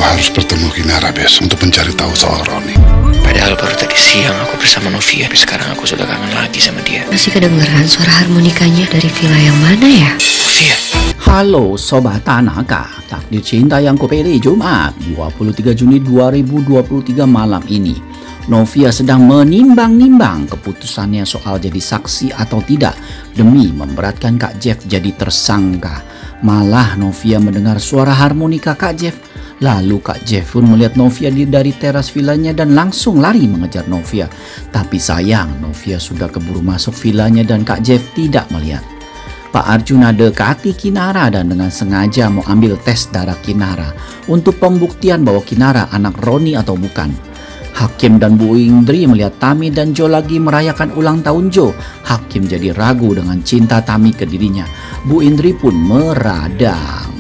harus bertemu Kinara besok untuk mencari tahu soal Roni. Padahal baru tadi siang aku bersama Novia, tapi sekarang aku sudah kangen lagi sama dia. Masih kedengaran suara harmonikanya dari villa yang mana ya? Novia. Halo Sobat Tanaka, takdir cinta yang kupilih Jumat 23 Juni 2023 malam ini. Novia sedang menimbang-nimbang keputusannya soal jadi saksi atau tidak demi memberatkan Kak Jeff jadi tersangka. Malah Novia mendengar suara harmonika Kak Jeff. Lalu Kak Jeff pun melihat Novia dari teras villanya dan langsung lari mengejar Novia. Tapi sayang, Novia sudah keburu masuk villanya dan Kak Jeff tidak melihat. Pak Arjuna dekati Kinara dan dengan sengaja mau ambil tes darah Kinara untuk pembuktian bahwa Kinara anak Roni atau bukan. Hakim dan Bu Indri melihat Tami dan Jo lagi merayakan ulang tahun Jo. Hakim jadi ragu dengan cinta Tami ke dirinya. Bu Indri pun meradang.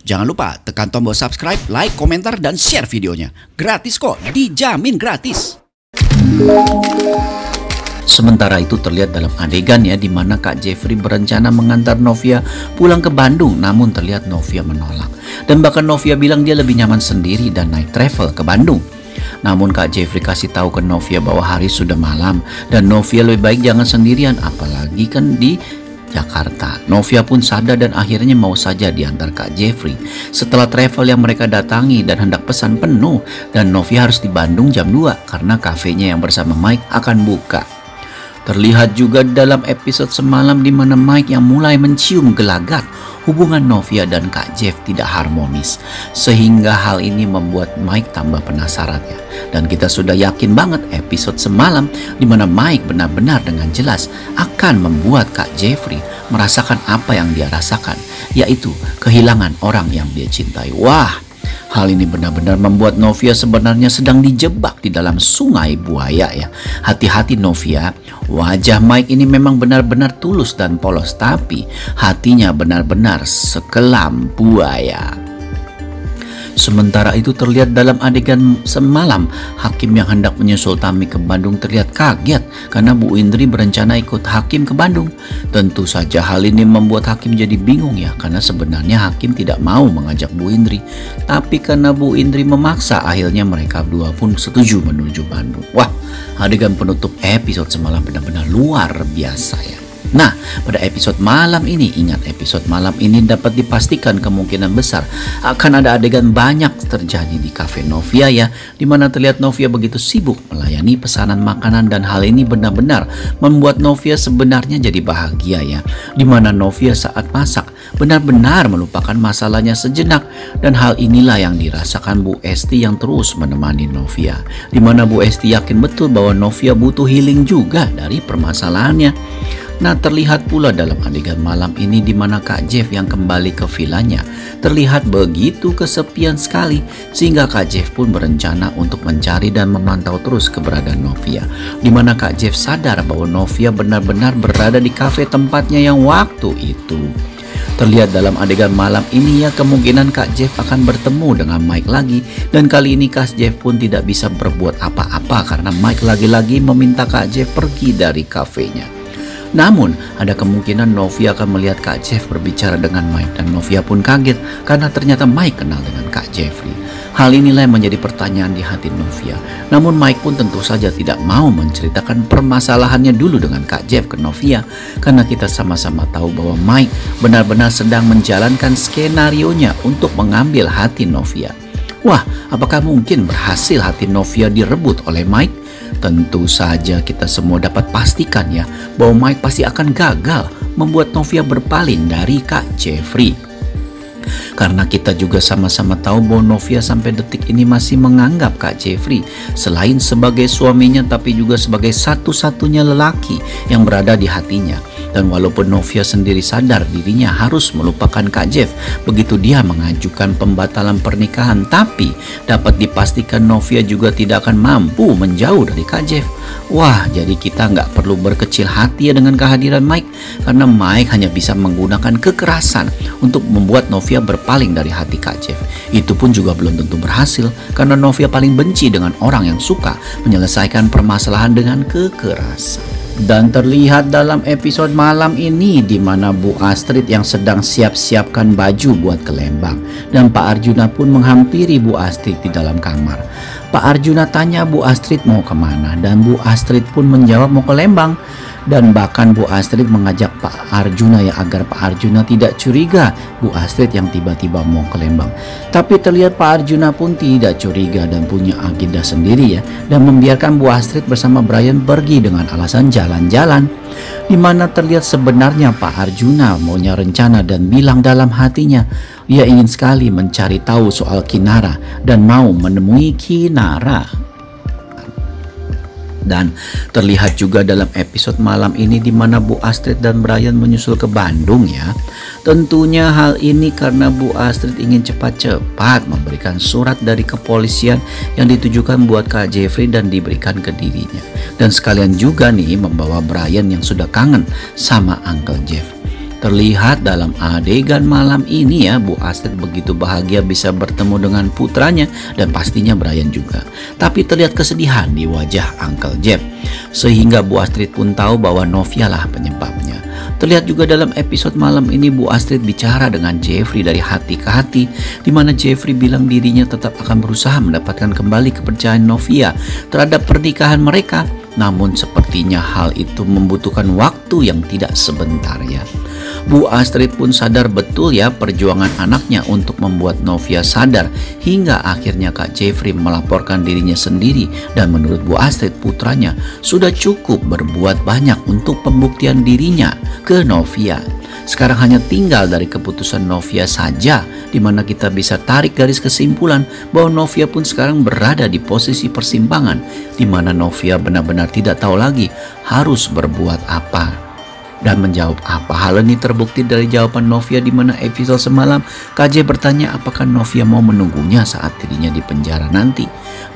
Jangan lupa tekan tombol subscribe, like, komentar, dan share videonya. Gratis kok, dijamin gratis. Sementara itu terlihat dalam adegan ya di mana Kak Jeffrey berencana mengantar Novia pulang ke Bandung, namun terlihat Novia menolak. Dan bahkan Novia bilang dia lebih nyaman sendiri dan naik travel ke Bandung. Namun Kak Jeffrey kasih tahu ke Novia bahwa hari sudah malam dan Novia lebih baik jangan sendirian, apalagi kan di Jakarta. Novia pun sadar dan akhirnya mau saja diantar Kak Jeffrey. Setelah travel yang mereka datangi dan hendak pesan penuh, dan Novia harus di Bandung jam 2 karena kafenya yang bersama Mike akan buka. Terlihat juga dalam episode semalam di mana Mike yang mulai mencium gelagat hubungan Novia dan Kak Jeff tidak harmonis. Sehingga hal ini membuat Mike tambah penasaran ya. Dan kita sudah yakin banget episode semalam di mana Mike benar-benar dengan jelas akan membuat Kak Jeffrey merasakan apa yang dia rasakan, yaitu kehilangan orang yang dia cintai. Wah, hal ini benar-benar membuat Novia sebenarnya sedang dijebak di dalam sungai buaya ya. Hati-hati Novia, wajah Mike ini memang benar-benar tulus dan polos, tapi hatinya benar-benar sekelam buaya. Sementara itu terlihat dalam adegan semalam, hakim yang hendak menyusul Tami ke Bandung terlihat kaget karena Bu Indri berencana ikut hakim ke Bandung. Tentu saja hal ini membuat hakim jadi bingung ya, karena sebenarnya hakim tidak mau mengajak Bu Indri. Tapi karena Bu Indri memaksa, akhirnya mereka berdua pun setuju menuju Bandung. Wah, adegan penutup episode semalam benar-benar luar biasa ya. Nah, pada episode malam ini, ingat episode malam ini dapat dipastikan kemungkinan besar akan ada adegan banyak terjadi di cafe Novia ya, dimana terlihat Novia begitu sibuk melayani pesanan makanan dan hal ini benar-benar membuat Novia sebenarnya jadi bahagia ya, dimana Novia saat masak benar-benar melupakan masalahnya sejenak dan hal inilah yang dirasakan Bu Esti yang terus menemani Novia, dimana Bu Esti yakin betul bahwa Novia butuh healing juga dari permasalahannya. Nah, terlihat pula dalam adegan malam ini di mana Kak Jeff yang kembali ke villanya terlihat begitu kesepian sekali, sehingga Kak Jeff pun berencana untuk mencari dan memantau terus keberadaan Novia, di mana Kak Jeff sadar bahwa Novia benar-benar berada di kafe tempatnya yang waktu itu. Terlihat dalam adegan malam ini ya, kemungkinan Kak Jeff akan bertemu dengan Mike lagi, dan kali ini Kak Jeff pun tidak bisa berbuat apa-apa karena Mike lagi-lagi meminta Kak Jeff pergi dari kafenya. Namun, ada kemungkinan Novia akan melihat Kak Jeff berbicara dengan Mike dan Novia pun kaget karena ternyata Mike kenal dengan Kak Jeffrey. Hal inilah yang menjadi pertanyaan di hati Novia. Namun Mike pun tentu saja tidak mau menceritakan permasalahannya dulu dengan Kak Jeff ke Novia, karena kita sama-sama tahu bahwa Mike benar-benar sedang menjalankan skenarionya untuk mengambil hati Novia. Wah, apakah mungkin berhasil hati Novia direbut oleh Mike? Tentu saja kita semua dapat pastikan ya bahwa Mike pasti akan gagal membuat Novia berpaling dari Kak Jeffrey. Karena kita juga sama-sama tahu bahwa Novia sampai detik ini masih menganggap Kak Jeffrey selain sebagai suaminya tapi juga sebagai satu-satunya lelaki yang berada di hatinya. Dan walaupun Novia sendiri sadar dirinya harus melupakan Kak Jeff begitu dia mengajukan pembatalan pernikahan, tapi dapat dipastikan Novia juga tidak akan mampu menjauh dari Kak Jeff. Wah, jadi kita nggak perlu berkecil hati ya dengan kehadiran Mike, karena Mike hanya bisa menggunakan kekerasan untuk membuat Novia berpaling dari hati Kak Jeff. Itu pun juga belum tentu berhasil, karena Novia paling benci dengan orang yang suka menyelesaikan permasalahan dengan kekerasan. Dan terlihat dalam episode malam ini di mana Bu Astrid yang sedang siap-siapkan baju buat ke Lembang, dan Pak Arjuna pun menghampiri Bu Astrid di dalam kamar. Pak Arjuna tanya Bu Astrid mau kemana, dan Bu Astrid pun menjawab mau ke Lembang. Dan bahkan Bu Astrid mengajak Pak Arjuna ya agar Pak Arjuna tidak curiga Bu Astrid yang tiba-tiba mau ke Lembang. Tapi terlihat Pak Arjuna pun tidak curiga dan punya agenda sendiri ya, dan membiarkan Bu Astrid bersama Brian pergi dengan alasan jalan-jalan. Di mana terlihat sebenarnya Pak Arjuna maunya rencana dan bilang dalam hatinya ia ingin sekali mencari tahu soal Kinara dan mau menemui Kinara. Dan terlihat juga dalam episode malam ini di mana Bu Astrid dan Brian menyusul ke Bandung ya. Tentunya hal ini karena Bu Astrid ingin cepat-cepat memberikan surat dari kepolisian yang ditujukan buat Kak Jeffrey dan diberikan ke dirinya. Dan sekalian juga nih membawa Brian yang sudah kangen sama Uncle Jeff. Terlihat dalam adegan malam ini ya, Bu Astrid begitu bahagia bisa bertemu dengan putranya dan pastinya Brian juga. Tapi terlihat kesedihan di wajah Uncle Jeff, sehingga Bu Astrid pun tahu bahwa Novia lah penyebabnya. Terlihat juga dalam episode malam ini Bu Astrid bicara dengan Jeffrey dari hati ke hati, di mana Jeffrey bilang dirinya tetap akan berusaha mendapatkan kembali kepercayaan Novia terhadap pernikahan mereka. Namun sepertinya hal itu membutuhkan waktu yang tidak sebentar ya. Bu Astrid pun sadar betul ya perjuangan anaknya untuk membuat Novia sadar, hingga akhirnya Kak Jeffrey melaporkan dirinya sendiri. Dan menurut Bu Astrid, putranya sudah cukup berbuat banyak untuk pembuktian dirinya ke Novia. Sekarang hanya tinggal dari keputusan Novia saja, di mana kita bisa tarik garis kesimpulan bahwa Novia pun sekarang berada di posisi persimpangan, di mana Novia benar-benar tidak tahu lagi harus berbuat apa dan menjawab apa. Hal ini terbukti dari jawaban Novia di mana episode semalam KJ bertanya apakah Novia mau menunggunya saat dirinya di penjara nanti.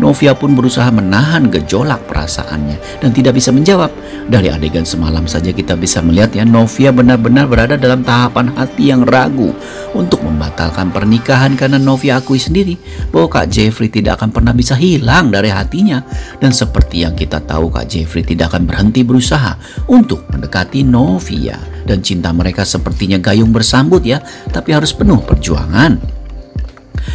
Novia pun berusaha menahan gejolak perasaannya dan tidak bisa menjawab. Dari adegan semalam saja kita bisa melihat ya, Novia benar-benar berada dalam tahapan hati yang ragu untuk membatalkan pernikahan karena Novia akui sendiri bahwa Kak Jeffrey tidak akan pernah bisa hilang dari hatinya. Dan seperti yang kita tahu, Kak Jeffrey tidak akan berhenti berusaha untuk mendekati Novia, dan cinta mereka sepertinya gayung bersambut ya, tapi harus penuh perjuangan.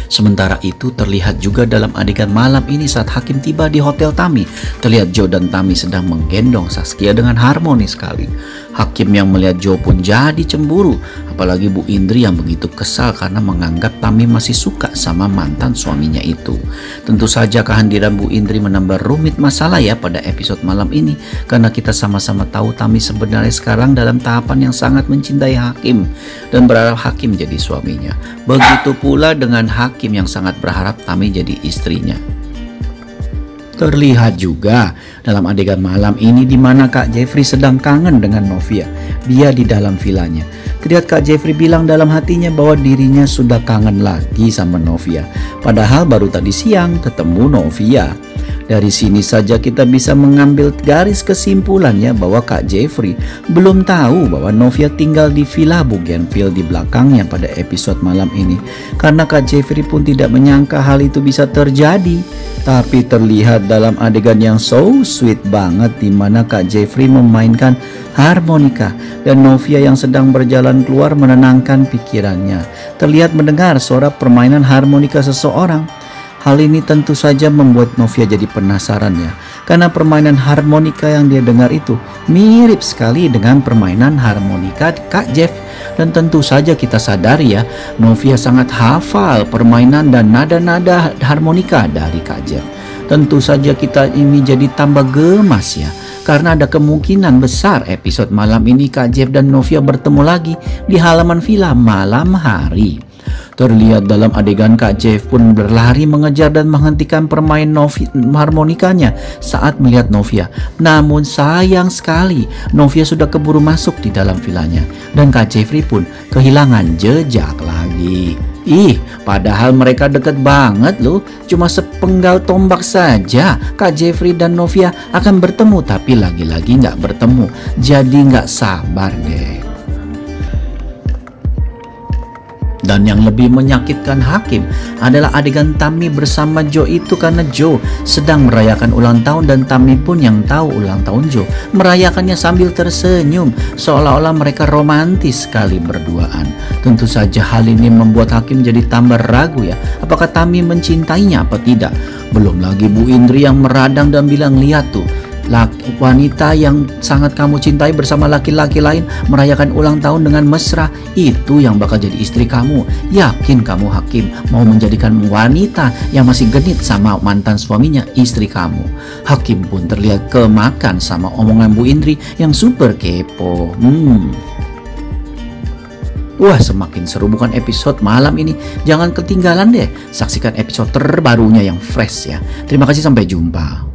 Sementara itu terlihat juga dalam adegan malam ini saat Hakim tiba di Hotel Tami. Terlihat Joe dan Tami sedang menggendong Saskia dengan harmonis sekali. Hakim yang melihat Joe pun jadi cemburu, apalagi Bu Indri yang begitu kesal karena menganggap Tami masih suka sama mantan suaminya itu. Tentu saja kehadiran Bu Indri menambah rumit masalah ya pada episode malam ini, karena kita sama-sama tahu Tami sebenarnya sekarang dalam tahapan yang sangat mencintai Hakim dan berharap Hakim jadi suaminya. Begitu pula dengan Hakim yang sangat berharap Tami jadi istrinya. Terlihat juga dalam adegan malam ini di mana Kak Jeffrey sedang kangen dengan Novia. Dia di dalam vilanya. Terlihat Kak Jeffrey bilang dalam hatinya bahwa dirinya sudah kangen lagi sama Novia. Padahal baru tadi siang ketemu Novia. Dari sini saja kita bisa mengambil garis kesimpulannya bahwa Kak Jeffrey belum tahu bahwa Novia tinggal di Villa Bougainville di belakangnya pada episode malam ini. Karena Kak Jeffrey pun tidak menyangka hal itu bisa terjadi. Tapi terlihat dalam adegan yang so sweet banget di mana Kak Jeffrey memainkan harmonika dan Novia yang sedang berjalan keluar menenangkan pikirannya. Terlihat mendengar suara permainan harmonika seseorang. Hal ini tentu saja membuat Novia jadi penasaran ya, karena permainan harmonika yang dia dengar itu mirip sekali dengan permainan harmonika Kak Jeff. Dan tentu saja kita sadari ya, Novia sangat hafal permainan dan nada-nada harmonika dari Kak Jeff. Tentu saja kita ini jadi tambah gemas ya, karena ada kemungkinan besar episode malam ini Kak Jeff dan Novia bertemu lagi di halaman villa malam hari. Terlihat dalam adegan Kak Jeff pun berlari mengejar dan menghentikan permainan harmonikanya saat melihat Novia. Namun sayang sekali Novia sudah keburu masuk di dalam villanya dan Kak Jeffrey pun kehilangan jejak lagi. Padahal mereka deket banget loh, cuma sepenggal tombak saja Kak Jeffrey dan Novia akan bertemu, tapi lagi-lagi nggak bertemu. Jadi nggak sabar deh. Dan yang lebih menyakitkan Hakim adalah adegan Tammy bersama Joe itu, karena Joe sedang merayakan ulang tahun dan Tammy pun yang tahu ulang tahun Joe merayakannya sambil tersenyum, seolah-olah mereka romantis sekali berduaan. Tentu saja hal ini membuat Hakim jadi tambah ragu ya, apakah Tammy mencintainya apa tidak. Belum lagi Bu Indri yang meradang dan bilang, lihat tuh, wanita yang sangat kamu cintai bersama laki-laki lain merayakan ulang tahun dengan mesra, itu yang bakal jadi istri kamu. Yakin kamu Hakim mau menjadikan wanita yang masih genit sama mantan suaminya istri kamu? Hakim pun terlihat kemakan sama omongan Bu Indri yang super kepo. Wah, semakin seru bukan episode malam ini? Jangan ketinggalan deh, saksikan episode terbarunya yang fresh ya. Terima kasih, sampai jumpa.